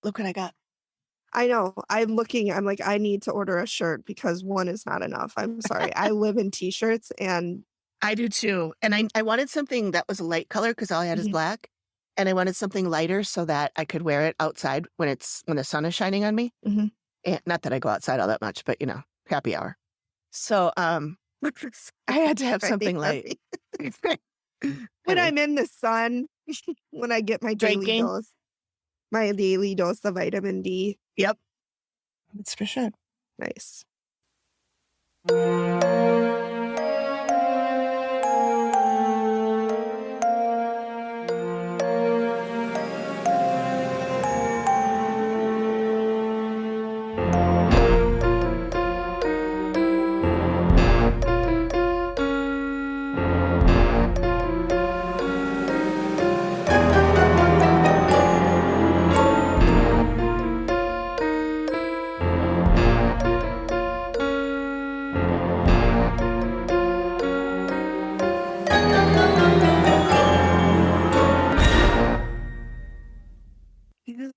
Look what I got. I know. I'm looking. I'm like, I need to order a shirt because one is not enough. I'm sorry. I live in t-shirts and I do too. And I wanted something that was a light color because all I had is Mhm, black. And I wanted something lighter so that I could wear it outside when the sun is shining on me. mhm. And not that I go outside all that much, but happy hour. So I had to have something light. When Anyway, I'm in the sun, when I get drinking. my daily dose of vitamin D. Yep. That's for sure. Nice. Yeah,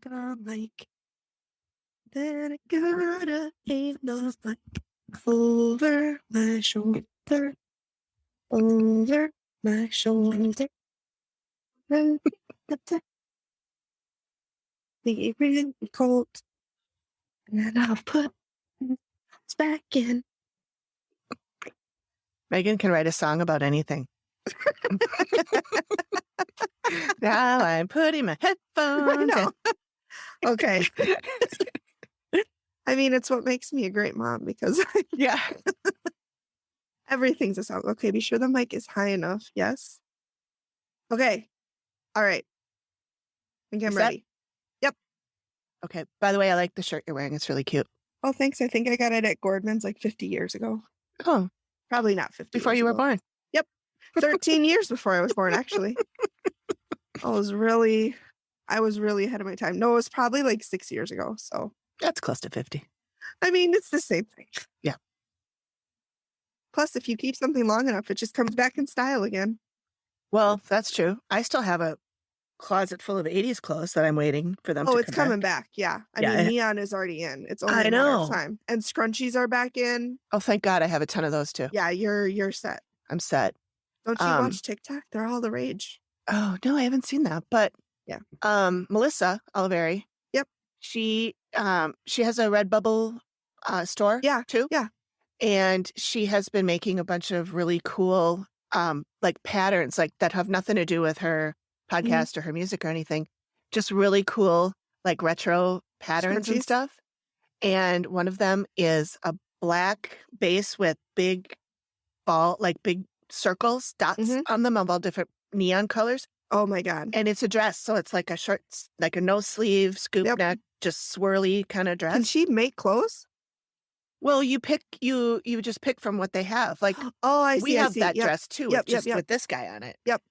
I'm like, then I gotta ain't no like over my shoulder, over my shoulder. The really cold, and I'll put it back in. Megan can write a song about anything. Now I'm putting my I headphones in. know. Okay. I mean, it's what makes me a great mom because Yeah. everything's a sound. Okay, be sure the mic is high enough. Yes. Okay. All right. I think I'm Is that ready. Yep. okay? By the way, I like the shirt you're wearing. It's really cute. Oh, thanks. I think I got it at Gordman's like 50 years ago. Oh, Probably not 50 before years you were ago. born. Yep. 13 years before I was born, actually. I was really ahead of my time. No, it was probably like 6 years ago. So, That's close to 50. I mean, it's the same thing. Yeah. Plus, if you keep something long enough, it just comes back in style again. Well, that's true. I still have a closet full of 80s clothes that I'm waiting for them Oh, to it's come coming back. back. Yeah. I Yeah. mean, neon is already in. It's only I a matter of know. time. And scrunchies are back in. Oh, thank God I have a ton of those too. Yeah, you're set. I'm set. Don't you watch TikTok? They're all the rage. Oh, no, I haven't seen that. But Yeah. Melissa Oliveri, Yep. she has a Redbubble store Yeah. too. Yeah. And she has been making a bunch of really cool like patterns like that have nothing to do with her podcast or her music or anything. Just really cool like retro patterns and Scrunchies. stuff. And one of them is a black base with big big circles, dots on them of all different neon colors. Oh my God. And it's a dress. So it's like a short, like a no sleeve, scoop Yep. neck, just swirly kind of dress. Can she make clothes? Well, you just pick from what they have. Like Oh, I see. we have that Yep. dress too, Yep. with Yep. with this guy on it. Yep.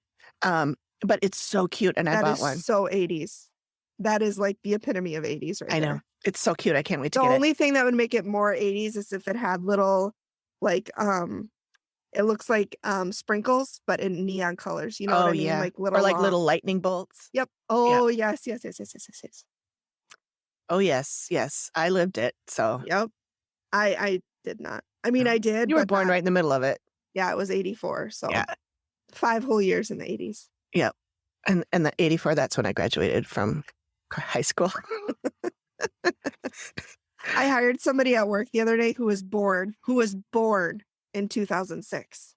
But it's so cute, and I That bought is one. so 80s. That is like the epitome of 80s right I know. there. It's so cute. I can't wait to The get it. only thing that would make it more 80s is if it had little like it looks like sprinkles, but in neon colors. You know what I mean? Yeah. Like little Or like long. little lightning bolts. Yep. Oh yes. Oh, yes, yes. I lived it, so. Yep. I did not. I mean, No. I did. You were but born not- right in the middle of it. Yeah, it was 84. So Yeah. 5 whole years in the 80s. Yeah. And the 84, that's when I graduated from high school. I hired somebody at work the other day who was born in 2006.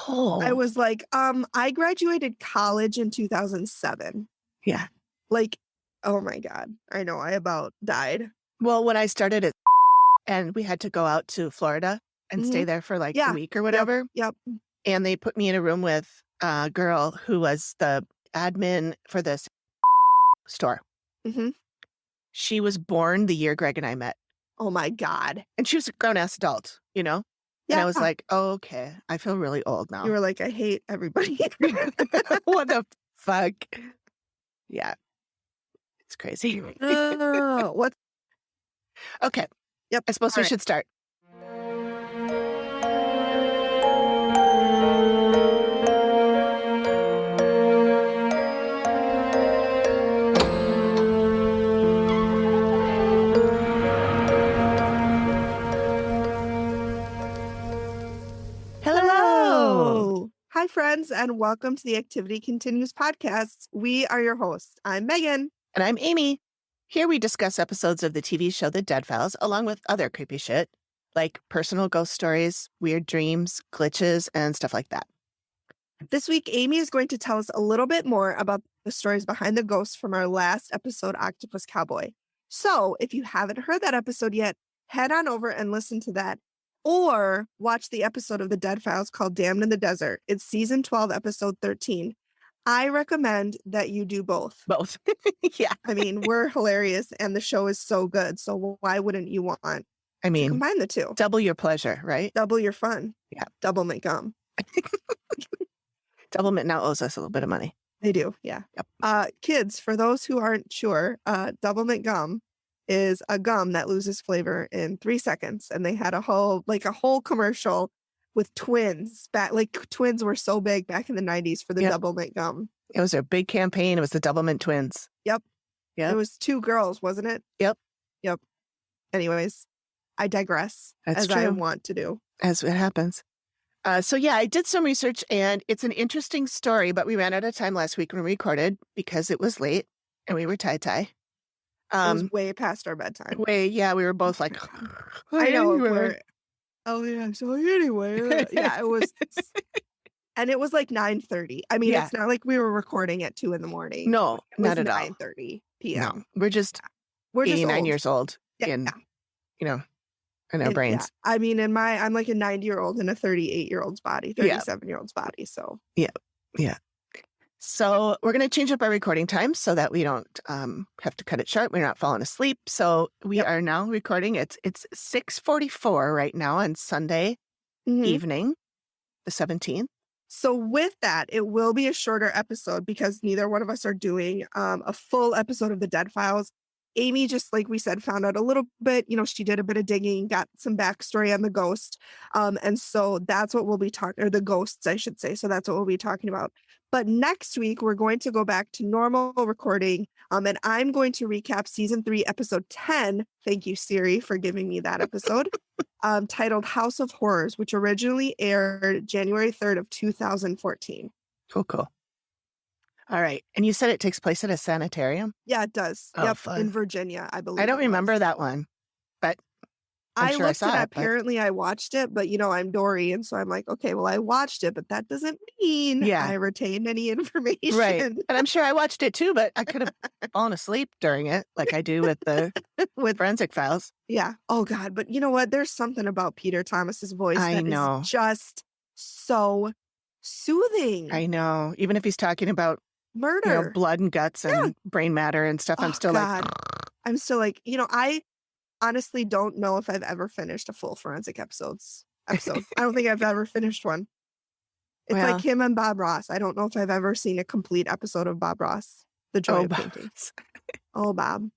Oh. I was like, I graduated college in 2007. Yeah. Like, oh my God. I know, I about died. Well, when I started it and we had to go out to Florida and stay there for like a week or whatever. Yep. And they put me in a room with a girl who was the admin for this store. Mm-hmm. She was born the year Greg and I met. Oh my God. And she was a grown-ass adult, you know? Yeah. And I was like, oh, okay, I feel really old now. You were like, I hate everybody. What the fuck? Yeah. It's crazy. What? Okay. Yep. I suppose All we right. should start. friends, and welcome to the Activity Continues podcast. We are your hosts. I'm Megan. And I'm Amy. Here we discuss episodes of the TV show The Dead Files, along with other creepy shit, like personal ghost stories, weird dreams, glitches, and stuff like that. This week, Amy is going to tell us a little bit more about the stories behind the ghosts from our last episode, Octopus Cowboy. So if you haven't heard that episode yet, head on over and listen to that. Or watch the episode of The Dead Files called Damned in the Desert. It's season 12, episode 13. I recommend that you do both. Both. Yeah. I mean, we're hilarious and the show is so good. So why wouldn't you want to combine the two? Double your pleasure, right? Double your fun. Yeah. Double mint gum. Double Mint now owes us a little bit of money. They do, yeah. Yep. Kids, for those who aren't sure, Double Mint gum is a gum that loses flavor in 3 seconds. And they had a whole commercial with twins. Twins were so big back in the 90s for the Double Mint gum. It was a big campaign. It was the Double Mint twins. Yep. It was 2 girls, wasn't it? Yep. Anyways, I digress. That's true. I want to do. As it happens. So I did some research and it's an interesting story, but we ran out of time last week when we recorded because it was late and we were tie-tie. It was way past our bedtime. We were both like, I know. So anyway, it was, and it was like 9:30. I mean, it's not like we were recording at 2 a.m. No, not at all. 9:30 p.m. No, we're just 89 old. years old in our brains. Yeah. I mean, I'm like a 90-year-old in a 38-year-old's body, 37-year-old's body. So yeah. So we're going to change up our recording time so that we don't have to cut it short. We're not falling asleep. So we are now recording. It's 6:44 right now on Sunday evening, the 17th. So with that, it will be a shorter episode because neither one of us are doing a full episode of The Dead Files. Amy, just like we said, found out a little bit, she did a bit of digging, got some backstory on the ghost. And so that's what we'll be talking, or the ghosts, I should say. So that's what we'll be talking about. But next week, we're going to go back to normal recording. And I'm going to recap season 3, episode 10. Thank you, Siri, for giving me that episode, titled House of Horrors, which originally aired January 3rd of 2014. Cool. All right. And you said it takes place at a sanitarium? Yeah, it does. Oh, fun. In Virginia, I believe. I don't remember that one, but I'm sure I saw it. Apparently I watched it, but I'm Dory. And so I'm like, okay, well, I watched it, but that doesn't mean I retained any information. Right. And I'm sure I watched it too, but I could have fallen asleep during it like I do with with Forensic Files. Yeah. Oh, God. But you know what? There's something about Peter Thomas's voice that is just so soothing. I know. Even if he's talking about murder, blood and guts and brain matter and stuff, I'm still like, I honestly don't know if I've ever finished a full forensic episode. I don't think I've ever finished one. It's like him and Bob Ross. I don't know if I've ever seen a complete episode of Bob Ross, The Joy of Painting. Oh, Bob.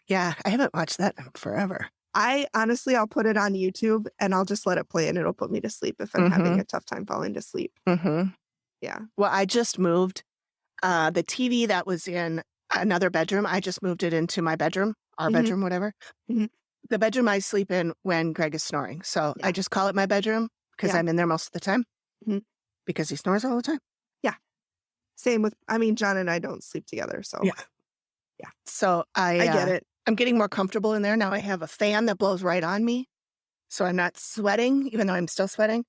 Yeah, I haven't watched that in forever. I'll put it on YouTube and I'll just let it play and it'll put me to sleep if I'm having a tough time falling to sleep. Yeah. Well, I just moved the TV that was in another bedroom. I just moved it into my bedroom, our bedroom, whatever. The bedroom I sleep in when Greg is snoring. So I just call it my bedroom because I'm in there most of the time because he snores all the time. Yeah. Same with, John and I don't sleep together. So yeah. So I get it. I'm getting more comfortable in there. Now I have a fan that blows right on me. So I'm not sweating, even though I'm still sweating.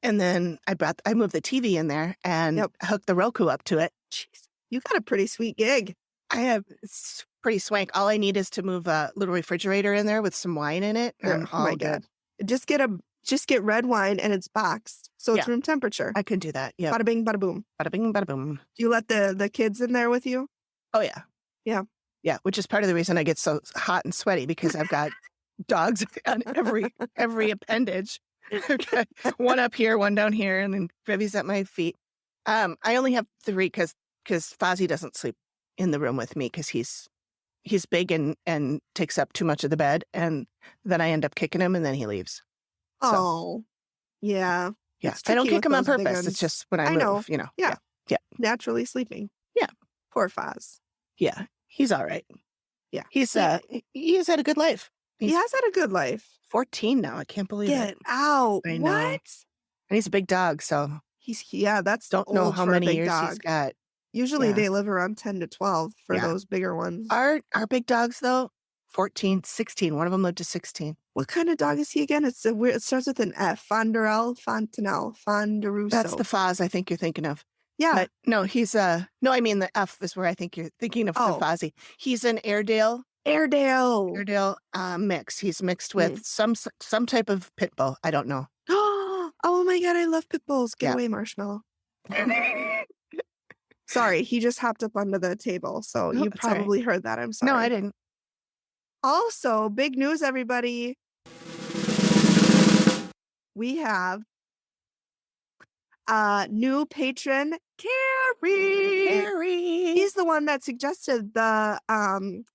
And then I moved the TV in there and hooked the Roku up to it. Jeez, you got a pretty sweet gig. It's pretty swank. All I need is to move a little refrigerator in there with some wine in it. And oh my God. Just get red wine and it's boxed. So it's room temperature. I can do that. Yeah. Bada bing, bada boom. Bada bing, bada boom. Do you let the kids in there with you? Oh, yeah. Yeah. Yeah. Which is part of the reason I get so hot and sweaty because I've got dogs on every appendage. Okay. One up here, one down here, and then Vivi's at my feet. I only have 3 because Fozzie doesn't sleep in the room with me because he's big and takes up too much of the bed, and then I end up kicking him, and then he leaves. So, yeah. I don't kick him on purpose. It's just when I move, Yeah. Naturally sleeping. Yeah. Poor Foz. Yeah. He's all right. Yeah. He's had a good life. He has had a good life. 14 now. I can't believe it. Get out. I know. What? And he's a big dog, so That's Don't know old how for a many big years he's dog. got. Usually Yeah. they live around 10 to 12 for Yeah. those bigger ones. Our big dogs, though, 14, 16. One of them lived to 16. What kind of dog is he again? It starts with an F. Fonderelle, Fontanelle, Fonderuso. That's the Foz I think you're thinking of. Yeah. But no, he's no, I mean the F is where I think you're thinking of the Fozzie. He's an Airedale mix. He's mixed with some type of pit bull. I don't know. Oh my God, I love pit bulls. Get away, Marshmallow. Sorry, he just hopped up onto the table. So you probably heard that. I'm sorry. No, I didn't. Also, big news, everybody. We have new patron, Carrie. He's the one that suggested the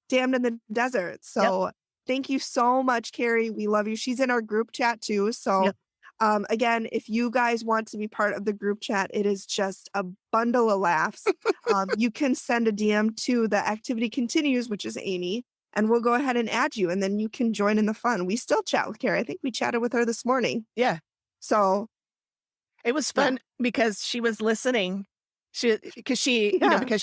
Damned in the Desert. So thank you so much, Carrie. We love you. She's in our group chat too. So again, if you guys want to be part of the group chat, it is just a bundle of laughs. You can send a DM to the Activity Continues, which is Amy, and we'll go ahead and add you, and then you can join in the fun. We still chat with Carrie. I think we chatted with her this morning. Yeah. So it was fun because she was listening. Because she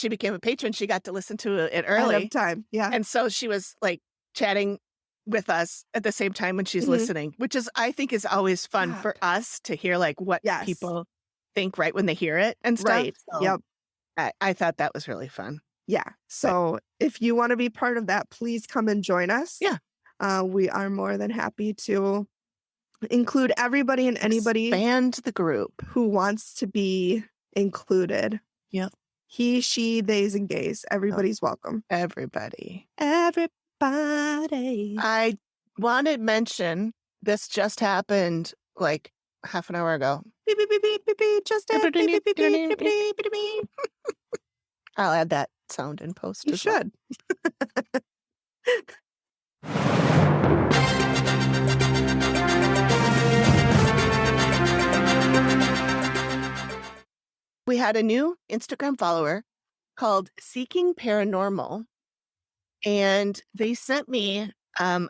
became a patron, she got to listen to it early. Ahead of time. Yeah. And so she was like chatting with us at the same time when she's listening, which is, I think, is always fun for us to hear like what people think right when they hear it and stuff. Right. So I thought that was really fun. Yeah. So if you want to be part of that, please come and join us. Yeah. We are more than happy to include everybody and anybody. Expand the group. Who wants to be included. Yep. He, she, theys, and gays. Everybody's welcome. Everybody. I want to mention this just happened like half an hour ago. Beep, beep, beep, beep, beep, beep, just beep, beep, beep, beep, beep, beep, beep, beep. I'll add that sound in post. You should. We had a new Instagram follower called Seeking Paranormal, and they sent me a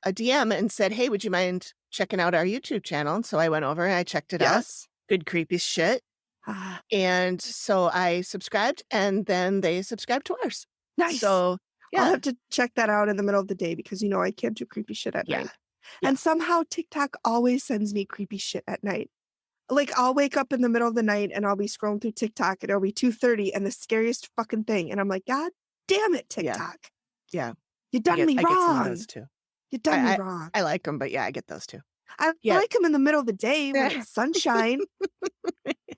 DM and said, hey, would you mind checking out our YouTube channel? And so I went over and I checked it out. Good creepy shit. And so I subscribed, and then they subscribed to ours. Nice. So I'll have to check that out in the middle of the day because I can't do creepy shit at night. And somehow TikTok always sends me creepy shit at night. Like I'll wake up in the middle of the night and I'll be scrolling through TikTok and it'll be 2:30 and the scariest fucking thing. And I'm like, God damn it, TikTok. Yeah. You done me wrong. I get some of those too. You done me wrong. I like them, but I get those too. I like them in the middle of the day when it's sunshine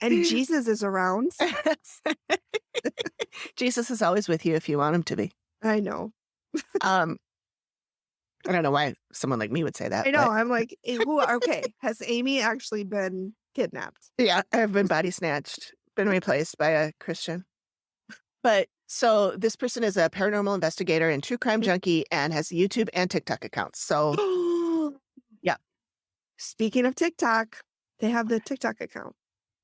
and Jesus is around. Jesus is always with you if you want him to be. I know. I don't know why someone like me would say that. I know. But I'm like, okay. Has Amy actually been kidnapped? Yeah, I've been body snatched, been replaced by a Christian. But so this person is a paranormal investigator and true crime junkie and has YouTube and TikTok accounts. So yeah. Speaking of TikTok, they have the TikTok account.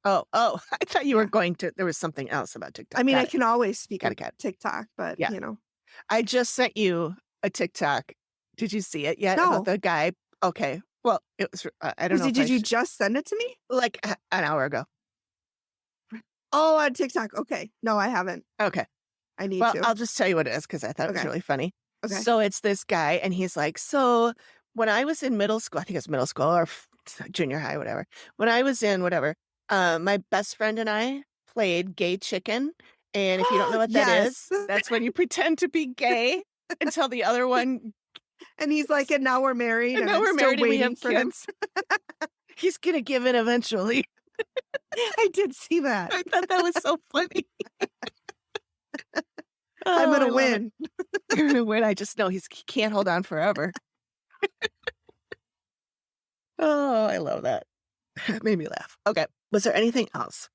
Oh, I thought you were going to, there was something else about TikTok. I mean, I can always speak of TikTok, but I just sent you a TikTok. Did you see it yet? No. About the guy. Okay. Well, it was, I don't know. Did you just send it to me? Like an hour ago. Oh, on TikTok. Okay. No, I haven't. Okay. I need to. I'll just tell you what it is because I thought it was really funny. Okay. So it's this guy and he's like, so when I was in middle school, I think it's middle school or junior high, whatever. When I was in whatever, my best friend and I played gay chicken. And if you don't know what that is, that's when you pretend to be gay until the other one. And he's like, and now we're married. And now we're married and we have kids. He's going to give in eventually. I did see that. I thought that was so funny. I'm going to win. You're going to win. I just know he can't hold on forever. Oh, I love that. It made me laugh. Okay. Was there anything else?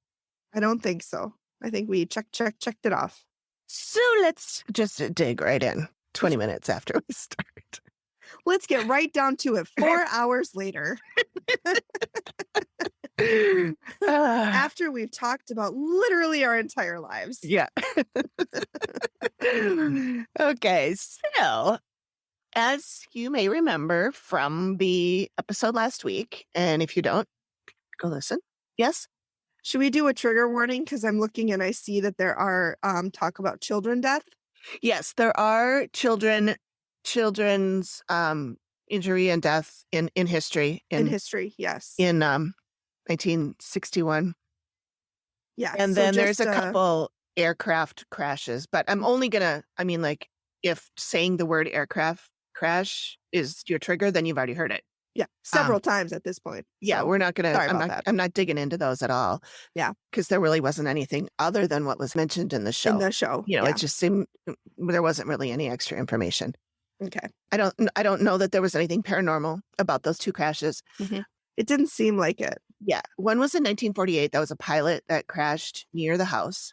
I don't think so. I think we checked it off. So let's just dig right in 20 minutes after we start. Let's get right down to it. 4 hours later. After we've talked about literally our entire lives. Yeah. Okay. So as you may remember from the episode last week, and if you don't, go listen. Yes. Should we do a trigger warning? Because I'm looking and I see that there are talk about children death. Yes, there are children's injury and death in history In history, yes. in 1961. Yeah. And so then there's just a couple aircraft crashes, but I'm only gonna, I mean, like, if saying the word aircraft crash is your trigger, then you've already heard it. yeah, several times at this point. Yeah, So, we're not gonna, sorry about that. I'm not digging into those at all. Yeah. Because there really wasn't anything other than what was mentioned in the show. In the show. You know, yeah. it just seemed there wasn't really any extra information. Okay. I don't know that there was anything paranormal about those two crashes. It didn't seem like it. Yeah. One was in 1948. That was a pilot that crashed near the house.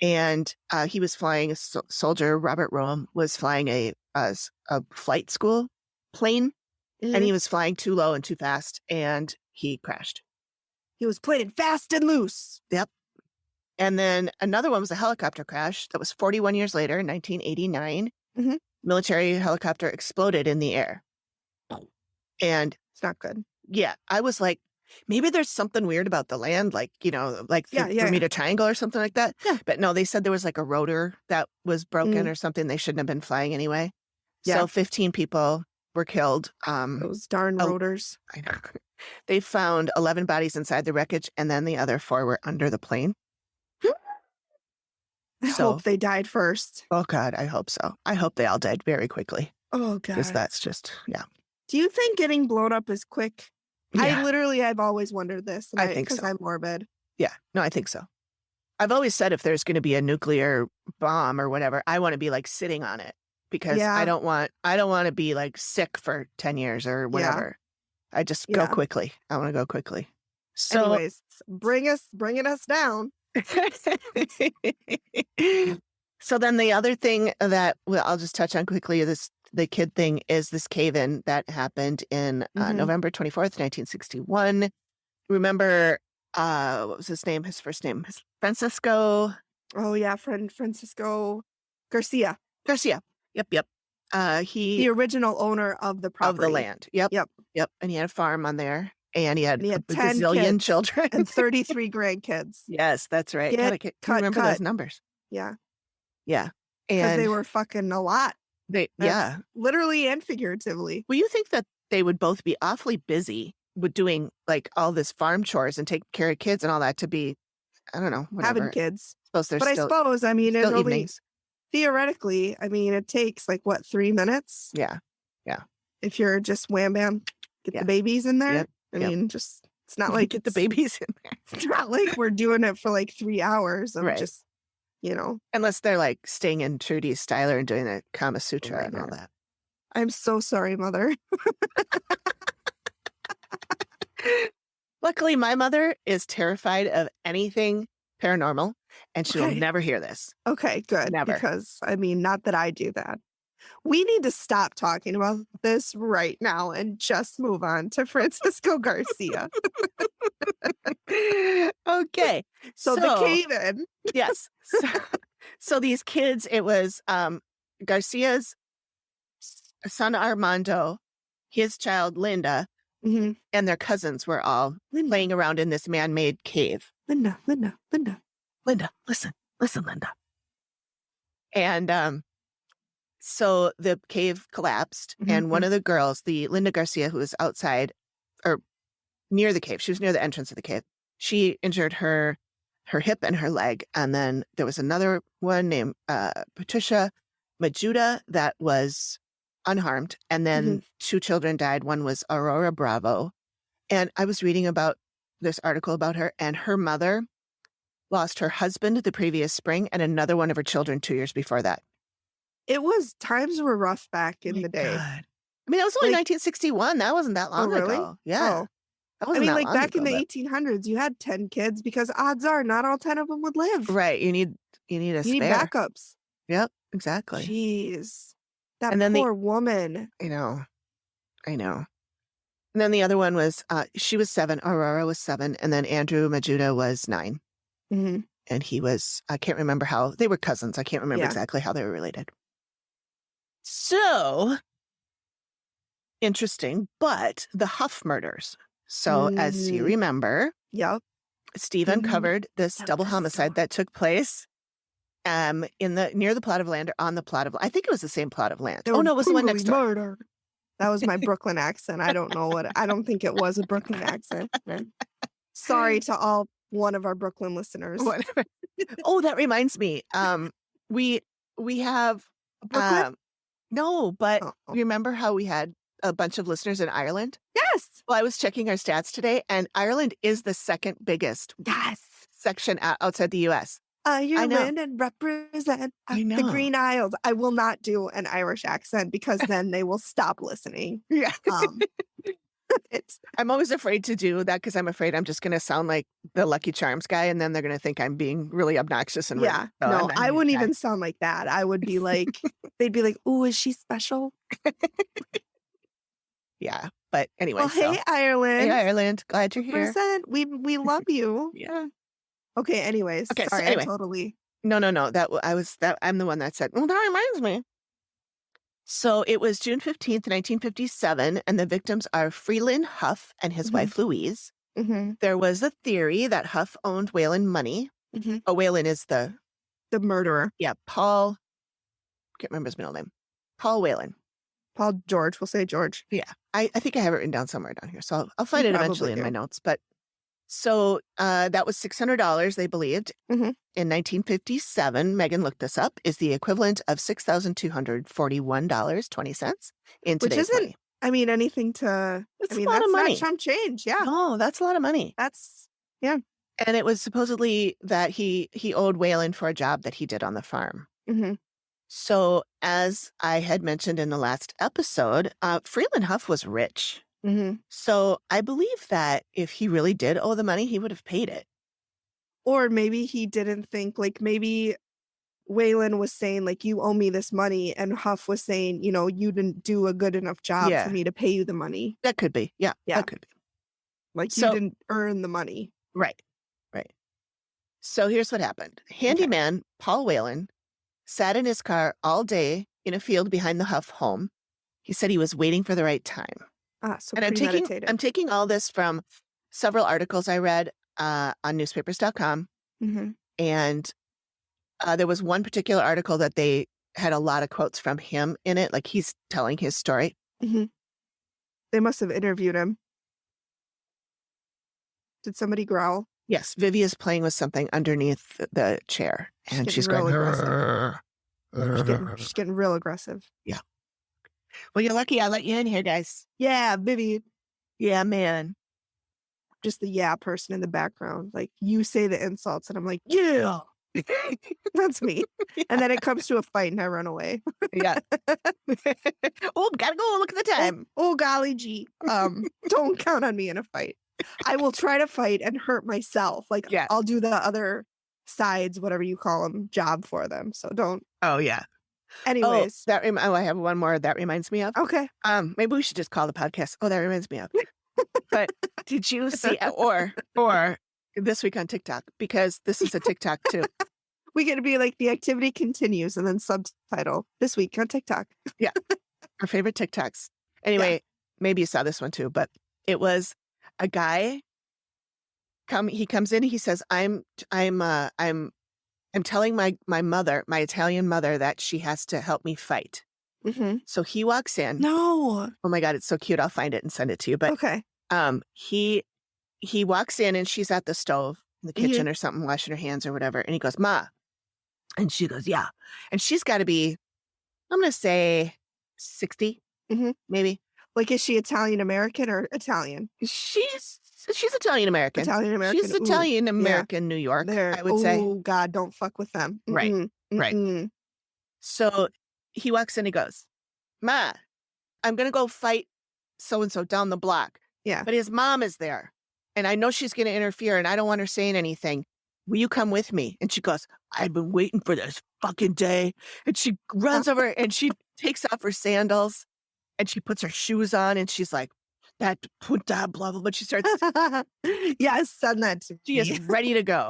And he was flying, a soldier, Robert Rome, was flying a flight school plane. And he was flying too low and too fast. And he crashed. He was playing fast and loose. Yep. And then another one was a helicopter crash that was 41 years later, in 1989. Military helicopter exploded in the air. And it's not good. Yeah, I was like, maybe there's something weird about the land, like, you know, like the Bermuda Triangle or something like that. Yeah. But no, they said there was like a rotor that was broken or something. They shouldn't have been flying anyway. Yeah. So 15 people were killed. Those darn rotors. I know. They found 11 bodies inside the wreckage, and then the other 4 were under the plane. I hope they died first. Oh, God, I hope so. I hope they all died very quickly. Oh, God. Because that's just, yeah. Do you think getting blown up is quick? Yeah. I've always wondered this. I think so. Because I'm morbid. Yeah, no, I think so. I've always said if there's going to be a nuclear bomb or whatever, I want to be like sitting on it because I don't want to be like sick for 10 years or whatever. I just go quickly. I want to go quickly. So anyways, bringing us down. So then the other thing that I'll just touch on quickly, the kid thing, is this cave-in that happened in November 24th, 1961. Remember, what was his name? His first name? Francisco. Oh, yeah. Francisco Garcia. Yep. He the original owner of the property. Of the land. Yep. And he had a farm on there. And he had a 10 gazillion children. And 33 grandkids. Yes, that's right. Can remember those numbers. Yeah. Yeah. Because they were fucking a lot. Yeah. Literally and figuratively. Well, you think that they would both be awfully busy with doing like all this farm chores and taking care of kids and all that to be, I don't know, whatever. Having kids. I suppose, I mean, still evenings. Theoretically, I mean, it takes like, what, 3 minutes? Yeah. If you're just wham, bam, get the babies in there. Yep. I mean, just, it's not like get the babies in there. It's not like we're doing it for like 3 hours of just, Unless they're like staying in Trudy Styler and doing the Kama Sutra and all that. I'm so sorry, Mother. Luckily, my mother is terrified of anything paranormal, and she will never hear this. Okay, good. Never. Because, I mean, not that I do that. We need to stop talking about this right now and just move on to Francisco Garcia. Okay. So the cave-in. Yes. So these kids, it was Garcia's son Armando, his child Linda, and their cousins were all playing around in this man-made cave. Linda, listen, Linda. And so the cave collapsed, and one of the girls, the Linda Garcia, who was outside or near the cave, she was near the entrance of the cave. She injured her hip and her leg. And then there was another one named Patricia Majuda that was unharmed. And then 2 children died. One was Aurora Bravo. And I was reading about this article about her, and her mother lost her husband the previous spring and another one of her children 2 years before that. Times were rough back in the day. God. I mean, that was only 1961. That wasn't that long ago. Yeah. Oh. I mean, like back in the 1800s, you had 10 kids because odds are not all 10 of them would live. Right. You need a spare. You need backups. Yep, exactly. Jeez. That poor woman. I know. And then the other one was, she was 7. Aurora was 7. And then Andrew Majuda was 9. And he was, I can't remember how, they were cousins. I can't remember exactly how they were related. So, interesting. But the Huff murders. So, as you remember, Steve Mhm. uncovered this That double was so homicide that took place near the plot of land or on the plot of I think it was the same plot of land. They Oh were no, it was the one brutally next door. murdered. That was my Brooklyn accent. I don't think it was a Brooklyn accent. Sorry to all one of our Brooklyn listeners. Whatever. Oh, that reminds me. We have Brooklyn? no, but Oh. you remember how we had a bunch of listeners in Ireland? Yes. Well, I was checking our stats today, and Ireland is the second biggest Yes. section outside the US. Ireland and represent I the know. Green Isles. I will not do an Irish accent because then they will stop listening. Yeah. It's I'm always afraid to do that because I'm afraid I'm just going to sound like the Lucky Charms guy, and then they're going to think I'm being really obnoxious and rude. yeah. So No, I'm not I gonna wouldn't do that. even sound like that. I would be like, they'd be like, "Oh, is she special?" Yeah. But anyway, Well, so hey Ireland, hey, Ireland, glad you're here. represent. We love you. Yeah. Okay. Anyways, Okay. So sorry, anyway, I totally. no. I'm the one that said, well, that reminds me. So it was June 15th, 1957, and the victims are Freelin Huff and his Mhm. wife Louise. Mm-hmm. There was a theory that Huff owned Willin money. Mm-hmm. Oh, Willin is the murderer, Paul. Can't remember his middle name. Paul Willin. Paul George. We'll say George. Yeah, I think I have it written down somewhere down here, so I'll find You it probably eventually in my do. notes. But so that was $600, they believed. Mhm. In 1957, Megan looked this up, is the equivalent of $6,241.20 in Which today's isn't, money. I mean, anything to. It's I mean, a lot that's of money. not chump change. Yeah, No, that's a lot of money. that's And it was supposedly that he owed Whalen for a job that he did on the farm. mm-hmm. So as I had mentioned in the last episode, Freeland Huff was rich. Mm-hmm. So I believe that if he really did owe the money, he would have paid it. Or maybe he didn't think, like, maybe Waylon was saying, like, you owe me this money, and Huff was saying, you know, you didn't do a good enough job Yeah. for me to pay you the money. That could be. Yeah, Yeah. that could be. Like, So- you didn't earn the money. Right. So here's what happened. Handyman Paul Whalen sat in his car all day in a field behind the Huff home. He said he was waiting for the right time. So And premeditated. I'm taking all this from several articles I read on newspapers.com. Mm-hmm. And there was one particular article that they had a lot of quotes from him in it. Like he's telling his story. Mm-hmm. They must have interviewed him. Did somebody growl? Yes, Vivi is playing with something underneath the chair. And she's getting going, real aggressive. "Rrr." She's getting real aggressive. Well, you're lucky I let you in here, guys. Yeah, Vivi. Yeah, man. Just the yeah person in the background. Like, you say the insults, and I'm like, yeah. That's me. And then it comes to a fight, and I run away. Yeah. Oh, gotta go. Look at the time. Oh, golly gee. Don't count on me in a fight. I will try to fight and hurt myself. Like, Yeah. I'll do the other sides, whatever you call them, job for them. So don't. Oh, yeah. Anyways. I have one more that reminds me of. Okay. Maybe we should just call the podcast. Oh, that reminds me of. But did you see or this week on TikTok? Because this is a TikTok too. We get to be like, the activity continues, and then subtitle this week on TikTok. Our favorite TikToks. Anyway, maybe you saw this one too, but it was a guy he comes in, he says, I'm telling my mother, my Italian mother, that she has to help me fight. Mm-hmm. So he walks in. No. Oh my God, it's so cute. I'll find it and send it to you. But Okay. he walks in and she's at the stove in the kitchen or something, washing her hands or whatever. And he goes, "Ma." And she goes, "Yeah." And she's got to be, I'm going to say 60, maybe. Like, is she Italian American or Italian? She's Italian American. Italian American. She's Italian American, New York, I would say. Oh, God, don't fuck with them. Right, right. Mm-mm. So he walks in, he goes, "Ma, I'm going to go fight so-and-so down the block." Yeah. But his mom is there. And I know she's going to interfere and I don't want her saying anything. Will you come with me? And she goes, "I've been waiting for this fucking day." And she runs over and she takes off her sandals and she puts her shoes on and she's like, "That punta, blah, blah, blah." She starts, Yes, send that to she is me. ready to go.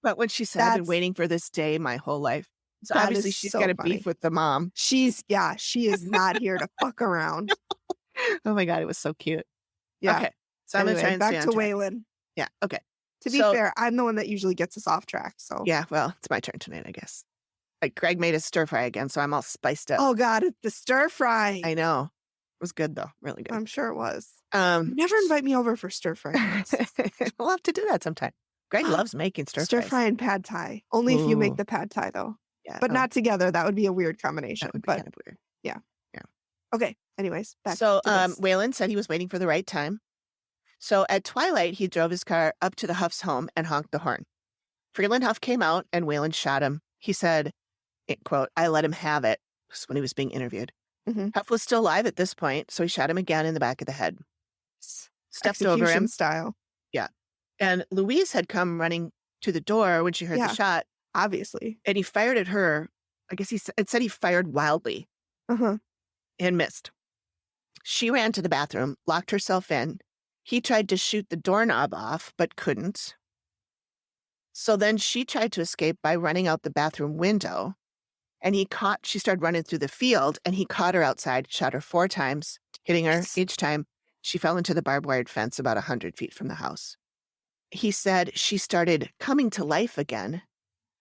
But when she said, "I've been That's- waiting for this day my whole life." So That obviously is she's so got a funny. beef with the mom. she is not here to fuck around. Oh my God, it was so cute. Yeah. Okay. So I'm going to try Anyway, and back stay to on track. Waylon. Yeah. Okay. To be fair, I'm the one that usually gets us off track. So Yeah, well, it's my turn tonight, I guess. Like Greg made a stir fry again, so I'm all spiced up. Oh God, the stir fry. I know. It was good though. Really good. I'm sure it was. You never invite me over for stir fry. We'll have to do that sometime. Greg loves making stir fries. Stir fry and pad thai. Only if you make the pad thai though. Yeah. But not together. That would be a weird combination. That would be but kind of weird. yeah. Yeah. Okay. Anyways, back so to this. Willin said he was waiting for the right time. So at twilight, he drove his car up to the Huff's home and honked the horn. Freelin Huff came out and Willin shot him. He said, quote, "I let him have it." This was when he was being interviewed. Huff was still alive at this point, so he shot him again in the back of the head. Stepped over him. Style. Yeah. And Louise had come running to the door when she heard the shot. Obviously. And he fired at her. I guess it said he fired wildly and missed. She ran to the bathroom, locked herself in. He tried to shoot the doorknob off, but couldn't. So then she tried to escape by running out the bathroom window. And she started running through the field, and he caught her outside, shot her 4 times, hitting her each time. She fell into the barbed wire fence about 100 feet from the house. He said she started coming to life again,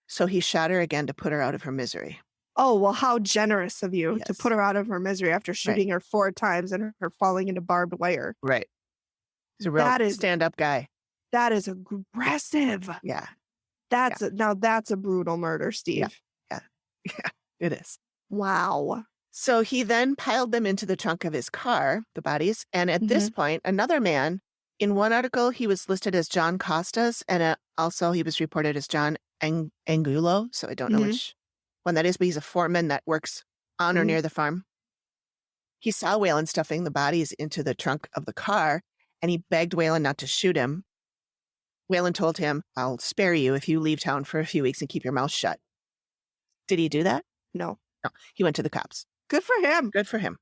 so he shot her again to put her out of her misery. Oh, well, how generous of you to put her out of her misery after shooting her 4 times and her falling into barbed wire. Right. He's a real stand-up guy. That is aggressive. Yeah. Now that's a brutal murder, Steve. Yeah, it is. Wow. So he then piled them into the trunk of his car, the bodies. And at this point, another man, in one article, he was listed as John Costas, and also he was reported as John Angulo. So I don't know which one that is, but he's a foreman that works on or near the farm. He saw Willin stuffing the bodies into the trunk of the car, and he begged Willin not to shoot him. Willin told him, "I'll spare you if you leave town for a few weeks and keep your mouth shut." Did he do that? No. No. He went to the cops. Good for him. Good for him.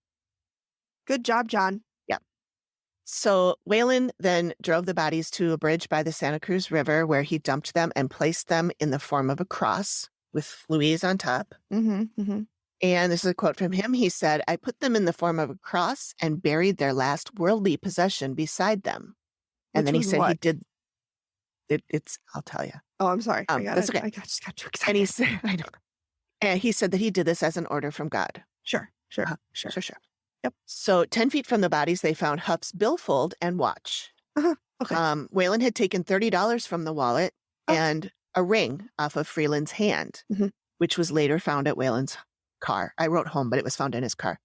Good job, John. Yeah. So Willin then drove the bodies to a bridge by the Santa Cruz River where he dumped them and placed them in the form of a cross with Louise on top. And this is a quote from him. He said, "I put them in the form of a cross and buried their last worldly possession beside them." And then he said he did. I'll tell you. Oh, I'm sorry. That's okay. I just got too excited. And he said, I know. And he said that he did this as an order from God. Sure. Yep. So 10 feet from the bodies, they found Huff's billfold and watch. Okay. Willin had taken $30 from the wallet and a ring off of Freelin's hand, which was later found at Willin's car. I wrote home, but it was found in his car.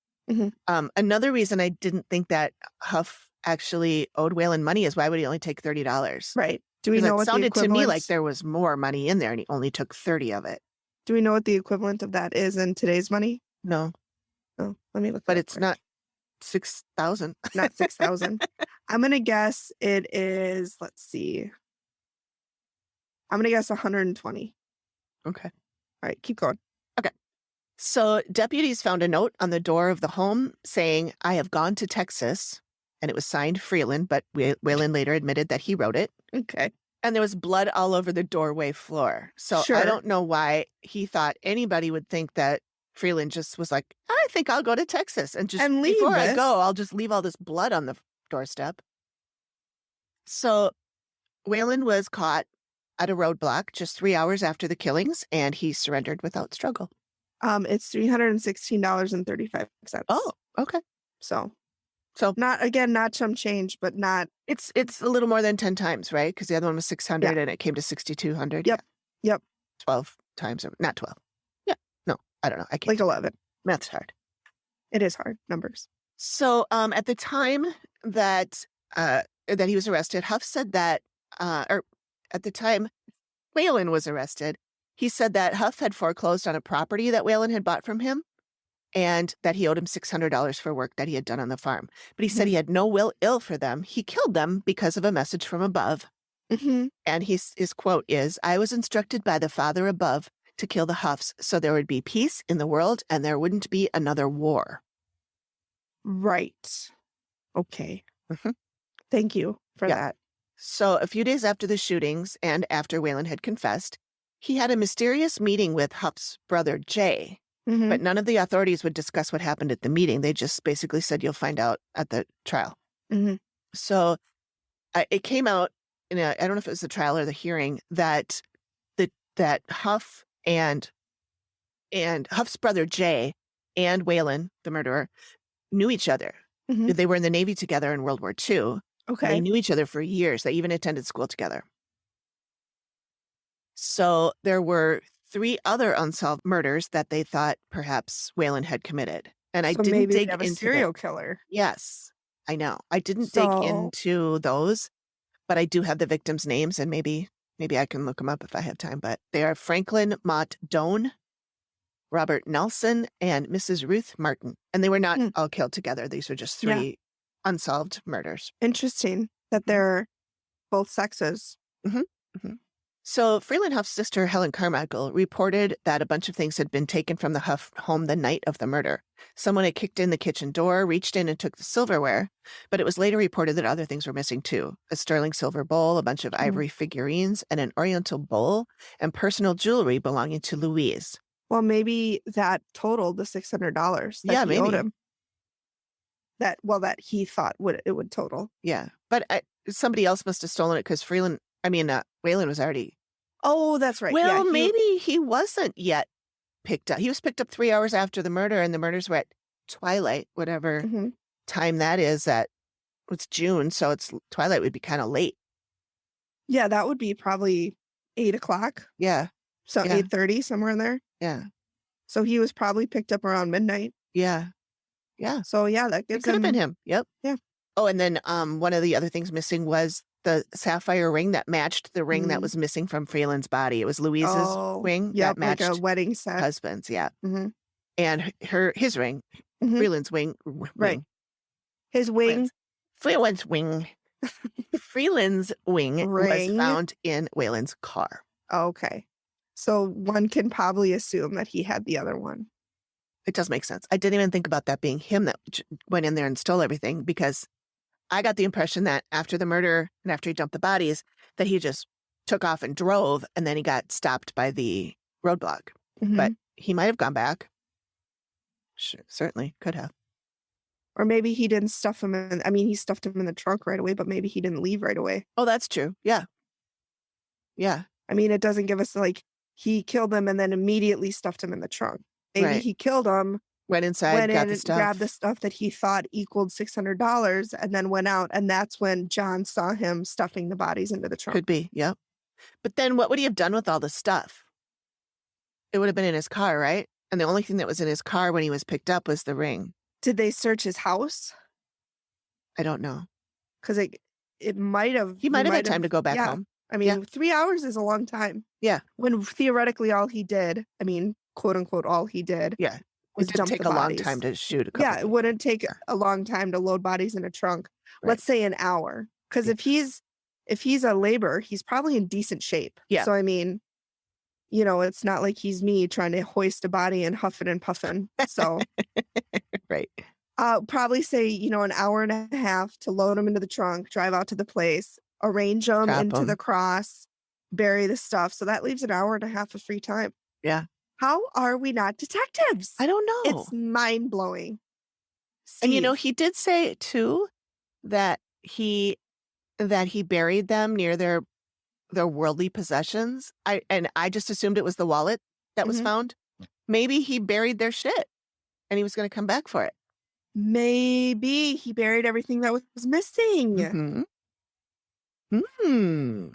Another reason I didn't think that Huff actually owed Willin money is why would he only take $30? Right. Do we know what it sounded to me like there was more money in there and he only took 30 of it. Do we know what the equivalent of that is in today's money? No. Oh, let me look. But it's not 6,000. Not 6,000. I'm going to guess it is, let's see. I'm going to guess 120. Okay. All right, keep going. Okay. So deputies found a note on the door of the home saying, "I have gone to Texas," and it was signed Freelin, but Willin later admitted that he wrote it. Okay. And there was blood all over the doorway floor. So I don't know why he thought anybody would think that Freelin just was like, "I think I'll go to Texas and leave before this. I go, I'll just leave all this blood on the doorstep." So Willin was caught at a roadblock just 3 hours after the killings, and he surrendered without struggle. It's $316.35. Oh, okay. So not some change, but not. It's a little more than 10 times, right? Because the other one was 600 and it came to 6,200. Yep. 12 times, not 12. Yeah. No, I don't know. I can't. Like 11. Math's hard. It is hard. Numbers. So at the time that he was arrested, Huff said that, or at the time Willin was arrested, he said that Huff had foreclosed on a property that Willin had bought from him and that he owed him $600 for work that he had done on the farm. But he said he had no ill for them. He killed them because of a message from above. And his quote is, "I was instructed by the Father above to kill the Huffs so there would be peace in the world and there wouldn't be another war." Right. Okay. Thank you for that. So a few days after the shootings and after Willin had confessed, he had a mysterious meeting with Huff's brother, Jay. But none of the authorities would discuss what happened at the meeting. They just basically said, "You'll find out at the trial." So it came out I don't know if it was the trial or the hearing, that Huff and Huff's brother Jay and Willin, the murderer, knew each other. Mhm. They were in the Navy together in World War II. And they Okay. knew each other for years. They even attended school together. So there were 3 other unsolved murders that they thought perhaps Willin had committed. And I So didn't maybe we dig have a into the serial killer. Yes, I know. I didn't dig So into those, but I do have the victims' names, and maybe I can look them up if I have time. But they are Franklin Mott Doane, Robert Nelson, and Mrs. Ruth Martin. And they were not Hmm. all killed together. These were just Yeah. 3 unsolved murders. Interesting that Mhm. they're both sexes. Mhm, mhm. So Freelin Huff's sister, Helen Carmichael, reported that a bunch of things had been taken from the Huff home the night of the murder. Someone had kicked in the kitchen door, reached in and took the silverware, but it was later reported that other things were missing too. A sterling silver bowl, a bunch of ivory figurines, and an oriental bowl, and personal jewelry belonging to Louise. Well, maybe that totaled the $600 that Yeah, he owed maybe. him. That he thought it would total. Yeah. But somebody else must have stolen it because Willin was already. Oh, that's right. Yeah, Well, maybe he wasn't yet picked up. He was picked up 3 hours after the murder, and the murders were at twilight, whatever Mhm. time that is. It's June, so twilight would be kind of late. Yeah, that would be probably 8:00. Yeah, So yeah, 8:30, somewhere in there. yeah, So he was probably picked up around midnight. yeah, yeah. So yeah, that It gives could have been him him. Yep. yeah. Oh, and then one of the other things missing was the sapphire ring that matched the ring that Mm. was missing from Freeland's body. It was Louise's Oh, ring yep, that like a matched wedding set. husband's. Yeah, Mhm. and his ring, Mhm. Freeland's wing. Right. His wing Freeland's wing. Freeland's wing was ring. found in Wayland's car. Okay. So one can probably assume that he had the other one. It does make sense. I didn't even think about that being him that went in there and stole everything, because I got the impression that after the murder and after he dumped the bodies, that he just took off and drove, and then he got stopped by the roadblock. Mhm. But he might have gone back. Sure, certainly could have. Or maybe he didn't stuff him in he stuffed him in the trunk right away, but maybe he didn't leave right away. Oh, that's true. Yeah. Yeah. It doesn't give us he killed him and then immediately stuffed him in the trunk. Maybe Right. he killed him, Went inside, went got in the and stuff. grabbed the stuff that he thought equaled $600 and then went out, and that's when John saw him stuffing the bodies into the trunk. Could be. Yep. But then what would he have done with all the stuff? It would have been in his car, right? And the only thing that was in his car when he was picked up was the ring. Did they search his house? I don't know. Because it might have. He might have had time to go back yeah. home. Yeah. 3 hours is a long time. Yeah. When theoretically all he did, quote unquote, all he did Yeah. was It did dump take the a long bodies. time to shoot a couple. Yeah, it wouldn't take a long time to load bodies in a trunk. Right. Let's say an hour. Because Yeah. if he's a laborer, he's probably in decent shape. Yeah. So it's not like he's me trying to hoist a body and huffing and puffing. So Right. I'll probably say, an hour and a half to load them into the trunk, drive out to the place, arrange them Drop into 'em. the cross, bury the stuff. So that leaves an hour and a half of free time. Yeah. How are we not detectives? I don't know. It's mind blowing. And he did say too that he buried them near their worldly possessions. I just assumed it was the wallet that was Mhm. found. Maybe he buried their shit and he was going to come back for it. Maybe he buried everything that was missing. Mhm. Hmm.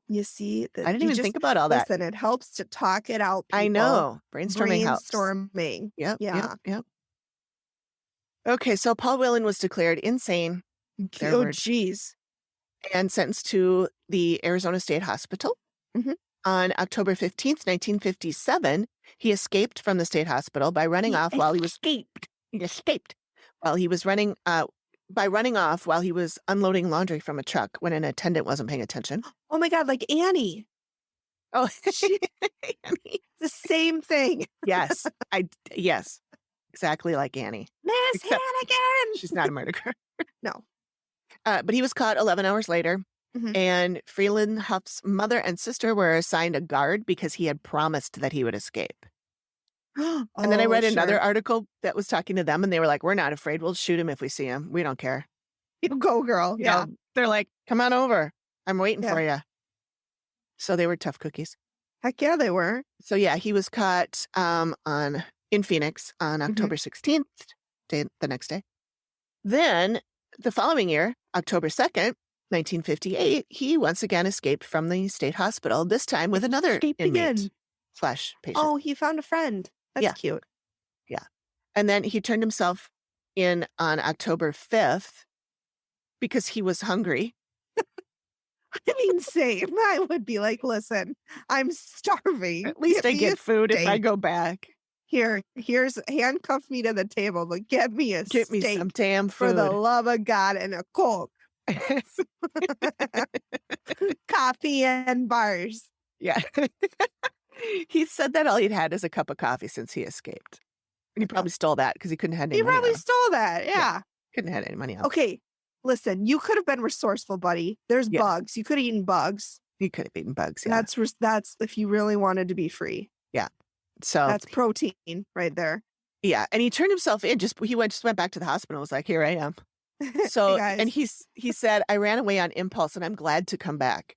You see, I didn't even think about all that. Listen, it helps to talk it out. I People. know. Brainstorming helps. Brainstorming. Yep. Yeah. Yep. Okay, so Paul Willin was declared insane Their Oh, words. jeez. and sentenced to the Arizona State Hospital. Mhm. On October 15th, 1957, he escaped from the state hospital by running off while he was escaped. He escaped while he was running off while he was unloading laundry from a truck when an attendant wasn't paying attention. Oh my God, like Annie. Oh, She- Annie. The same thing. Yes, yes, exactly like Annie. Miss Except Hannigan. She's not a murderer. No. But he was caught 11 hours later, Mhm. and Freelin Huff's mother and sister were assigned a guard because he had promised that he would escape. And then I read another article that was talking to them, and they were like, "We're not afraid. We'll shoot him if we see him. We don't care." You go, girl. You Yeah. know, they're like, "Come on over." I'm waiting Yeah. for you. So they were tough cookies. Heck yeah, they were. So yeah, he was caught in Phoenix on Mhm. October 16th, the next day. Then the following year, October 2nd, 1958, he once again escaped from the state hospital, this time with another Escaped inmate again. slash patient. Oh, he found a friend. That's Yeah. cute. Yeah. And then he turned himself in on October 5th because he was hungry. I mean, same. I would be like, listen, I'm starving. At least Get I me get a food if I steak. go back. Here's handcuff me to the table, but get me a Get me steak some damn for the food. love of God and a Coke, coffee and bars. Yeah. He said that all he'd had is a cup of coffee since he escaped. And he probably stole that because he couldn't have any He money on probably him. stole that. Yeah. Couldn't have any money on him. Okay. Listen, you could have been resourceful, buddy. There's Yeah. bugs. You could have eaten bugs. He could have eaten bugs, yeah. That's if you really wanted to be free. Yeah. So That's protein right there. yeah, and he turned himself in. Just went back to the hospital. Was like, here I am. Hey, So guys. and he said, I ran away on impulse, and I'm glad to come back.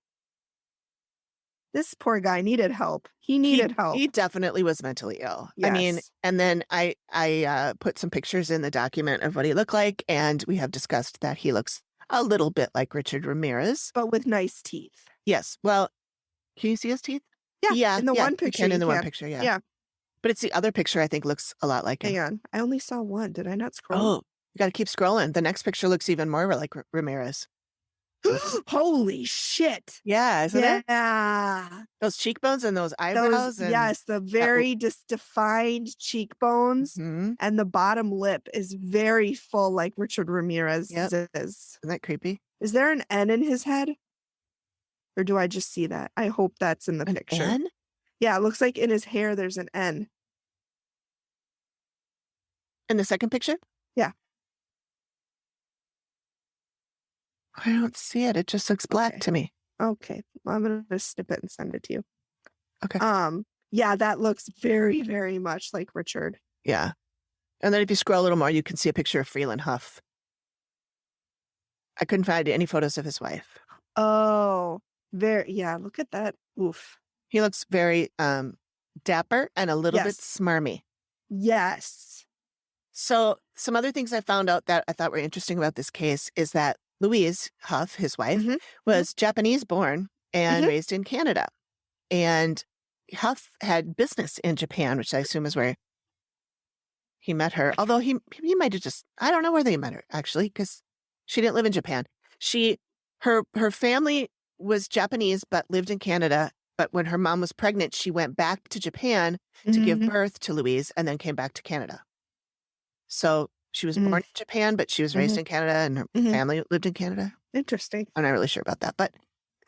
This poor guy needed help. He needed help. He definitely was mentally ill. I mean, Yes. and then I put some pictures in the document of what he looked like, and we have discussed that he looks a little bit like Richard Ramirez. But with nice teeth. Yes. Well, can you see his teeth? Yeah. In the one you picture. can in the one can. picture, yeah. Yeah. But it's the other picture I think looks a lot like him. Hang on. I only saw one. Did I not scroll? Oh, you got to keep scrolling. The next picture looks even more like Ramirez. Holy shit. Yeah, isn't it? Yeah. Those cheekbones and those eyebrows. Yes, the very defined cheekbones. Mhm. And the bottom lip is very full like Richard Ramirez is. Isn't that creepy? Is there an N in his head? Or do I just see that? I hope that's in the picture. N? Yeah, it looks like in his hair there's an N. In the second picture? Yeah. I don't see it. It just looks black to me. Okay. I'm gonna snip it and send it to you. Okay. Yeah, that looks very, very much like Richard. Yeah. And then if you scroll a little more, you can see a picture of Freelin Huff. I couldn't find any photos of his wife. Oh, yeah, look at that. Oof. He looks very dapper and a little bit Yes. smarmy. Yes. So some other things I found out that I thought were interesting about this case is that Louise Huff, his wife, Mhm. was Japanese born and Mhm. raised in Canada. And Huff had business in Japan, which I assume is where he met her. Although he might have just, I don't know where they met her actually, because she didn't live in Japan. Her family was Japanese but lived in Canada. But when her mom was pregnant, she went back to Japan to give Mhm. birth to Louise and then came back to Canada. So she was Mm. born in Japan, but she was raised in Canada and her Mhm. family lived in Canada. Interesting. I'm not really sure about that. But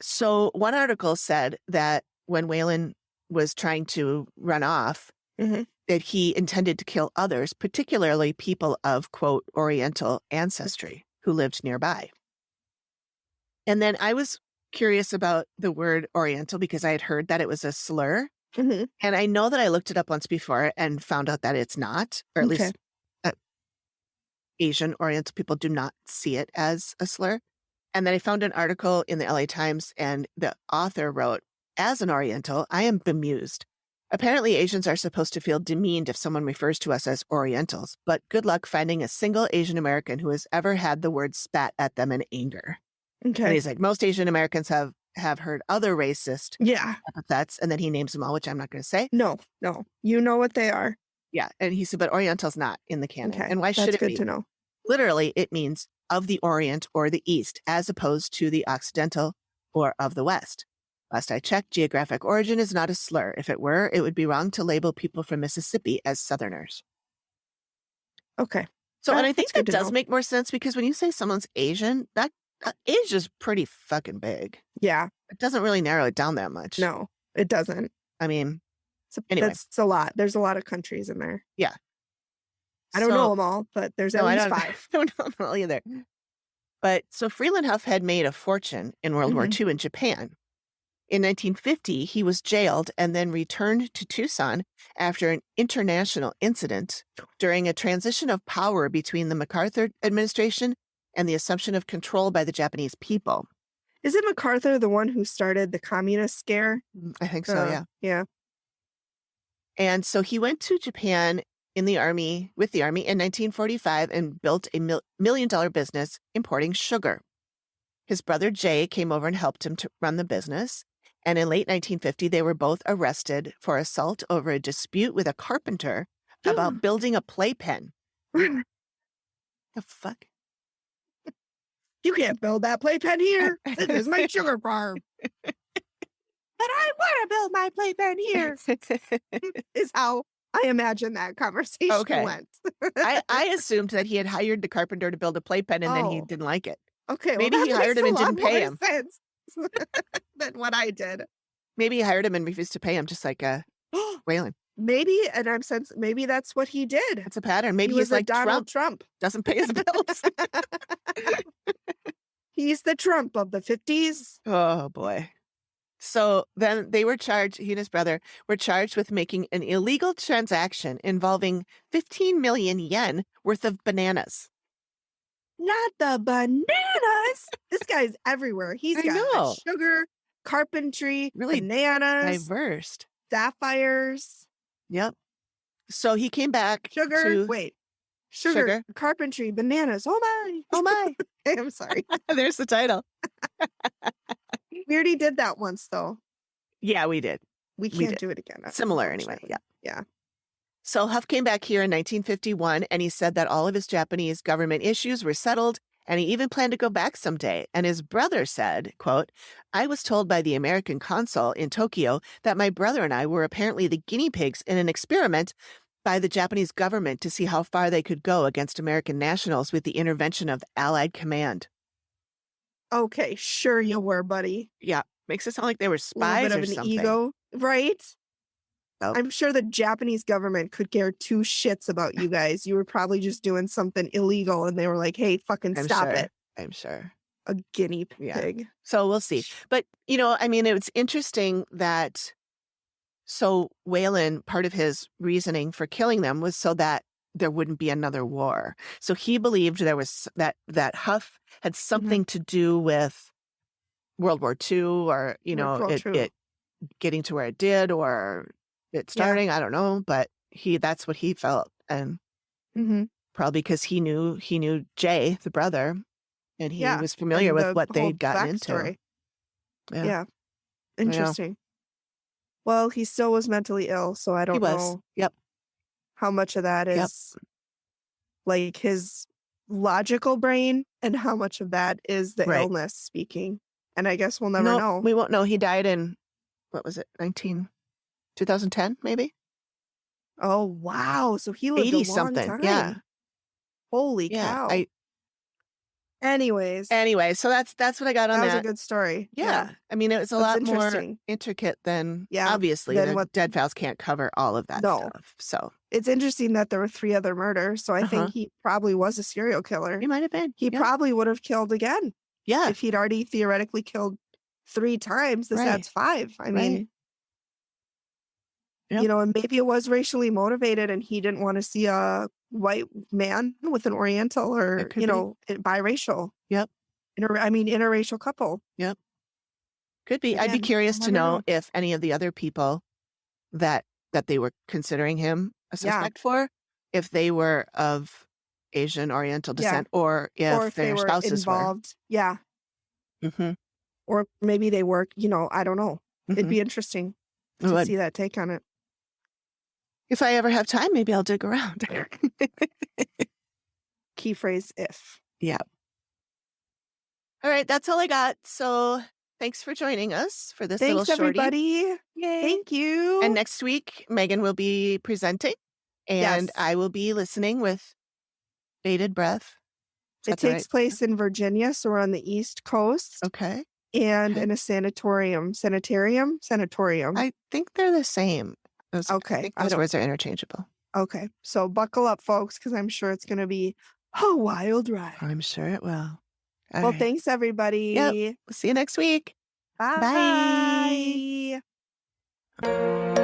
so one article said that when Willin was trying to run off, Mhm. that he intended to kill others, particularly people of, quote, Oriental ancestry who lived nearby. And then I was curious about the word Oriental because I had heard that it was a slur. Mhm. And I know that I looked it up once before and found out that it's not, or at Okay. least Asian Oriental people do not see it as a slur. And then I found an article in the LA Times, and the author wrote, as an Oriental, I am bemused. Apparently, Asians are supposed to feel demeaned if someone refers to us as Orientals, but good luck finding a single Asian American who has ever had the word spat at them in anger. And Okay. he's like, most Asian Americans have heard other racist Yeah. epithets, and then he names them all, which I'm not going to say. No. You know what they are. Yeah, and he said, but Oriental's not in the canon. Okay. And why should That's it good be? to know. Literally, it means of the Orient or the East, as opposed to the Occidental or of the West. Last I checked, geographic origin is not a slur. If it were, it would be wrong to label people from Mississippi as Southerners. Okay. So, and I think That's good that to does know. make more sense because when you say someone's Asian, that Asia's pretty fucking big. Yeah. It doesn't really narrow it down that much. No, it doesn't. I mean, anyway. That's a lot. There's a lot of countries in there. Yeah. I don't know them all, but there's at least 5. I don't know them all either. But so Freelin Huff had made a fortune in World War II in Japan. In 1950, he was jailed and then returned to Tucson after an international incident during a transition of power between the MacArthur administration and the assumption of control by the Japanese people. Isn't MacArthur the one who started the communist scare? I think so, yeah. Yeah. And so he went to Japan with the army in 1945 and built a $1 million business importing sugar. His brother Jay came over and helped him to run the business. And in late 1950, they were both arrested for assault over a dispute with a carpenter about building a playpen. The fuck? You can't build that playpen here. This is my sugar farm. But I want to build my playpen here. Is how I imagine that conversation went. I assumed that he had hired the carpenter to build a playpen and then he didn't like it. Okay, well, maybe he hired him and didn't pay him. Sense than what I did. Maybe he hired him and refused to pay him, just like Willin. Maybe, and maybe that's what he did. It's a pattern. Maybe he he's like Donald Trump. Doesn't pay his bills. He's the Trump of the 50s. Oh, boy. So then they were charged, he and his brother were charged with making an illegal transaction involving 15 million yen worth of bananas. Not the bananas. This guy's everywhere. He's got sugar, carpentry, really bananas, diverse, sapphires. Yep. So he came back sugar, carpentry, bananas. Oh my. I'm sorry. There's the title. We already did that once, though. Yeah, we did. We can't do it again. Similar anyway. Yeah. Yeah. So Huff came back here in 1951, and he said that all of his Japanese government issues were settled, and he even planned to go back someday. And his brother said, quote, "I was told by the American consul in Tokyo that my brother and I were apparently the guinea pigs in an experiment by the Japanese government to see how far they could go against American nationals with the intervention of Allied command." Okay, sure you were, buddy. Yeah, makes it sound like they were spies or something. Ego, right? Oh. I'm sure the Japanese government could care two shits about you guys. You were probably just doing something illegal, and they were like, "Hey, fucking stop it." I'm sure. A guinea pig. Yeah. So we'll see. But, I mean, it's interesting that Willin, part of his reasoning for killing them was so that there wouldn't be another war. So he believed there was that Huff had something to do with World War II or, it getting to where it did or it starting. I don't know, but that's what he felt. And probably because he knew Jay, the brother, and he was familiar with what they'd gotten into. Yeah. Interesting. Well, he still was mentally ill, so I don't know. Yep. How much of that is like his logical brain and how much of that is the illness speaking. And I guess we'll never know. We won't know. He died in, what was it, 2010 maybe? Oh, wow. So he lived 80 a long something. time. Yeah. Holy cow. Anyways. So that's what I got on that. That was a good story. Yeah. I mean, it was a lot more intricate than, obviously, the Dead Files can't cover all of that stuff. So it's interesting that there were 3 other murders. So I think he probably was a serial killer. He might have been. He probably would have killed again. Yeah. If he'd already theoretically killed 3 times, that's 5. I mean, and maybe it was racially motivated and he didn't want to see a white man with an Oriental or, biracial. Yep. Interracial couple. Yep. Could be. I'd be curious to know if any of the other people that they were considering him a suspect for, if they were of Asian Oriental descent or if their spouses involved. Yeah. Or maybe they were, I don't know. It'd be interesting to see that take on it. If I ever have time, maybe I'll dig around. Key phrase, if. Yeah. All right, that's all I got. So thanks for joining us for this little shorty. Thanks, everybody. Yay. Thank you. And next week, Megan will be presenting, and I will be listening with bated breath. It takes place in Virginia, so we're on the East Coast. Okay. And in a sanitarium. I think they're the same. Okay. I think those words are interchangeable. Okay. So buckle up, folks, because I'm sure it's going to be a wild ride. I'm sure it will. All right. Thanks, everybody. Yep. We'll see you next week. Bye. Bye.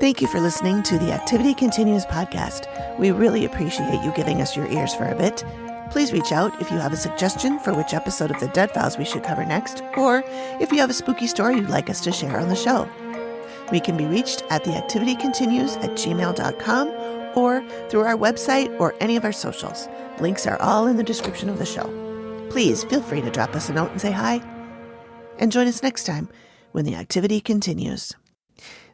Thank you for listening to the Activity Continues podcast. We really appreciate you giving us your ears for a bit. Please reach out if you have a suggestion for which episode of the Dead Files we should cover next, or if you have a spooky story you'd like us to share on the show. We can be reached at theactivitycontinues@gmail.com or through our website or any of our socials. Links are all in the description of the show. Please feel free to drop us a note and say hi. And join us next time when the activity continues.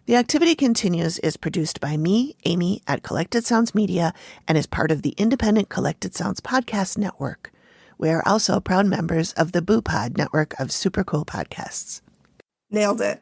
The Activity Continues is produced by me, Amy, at Collected Sounds Media and is part of the independent Collected Sounds podcast network. We are also proud members of the Boo Pod network of super cool podcasts. Nailed it.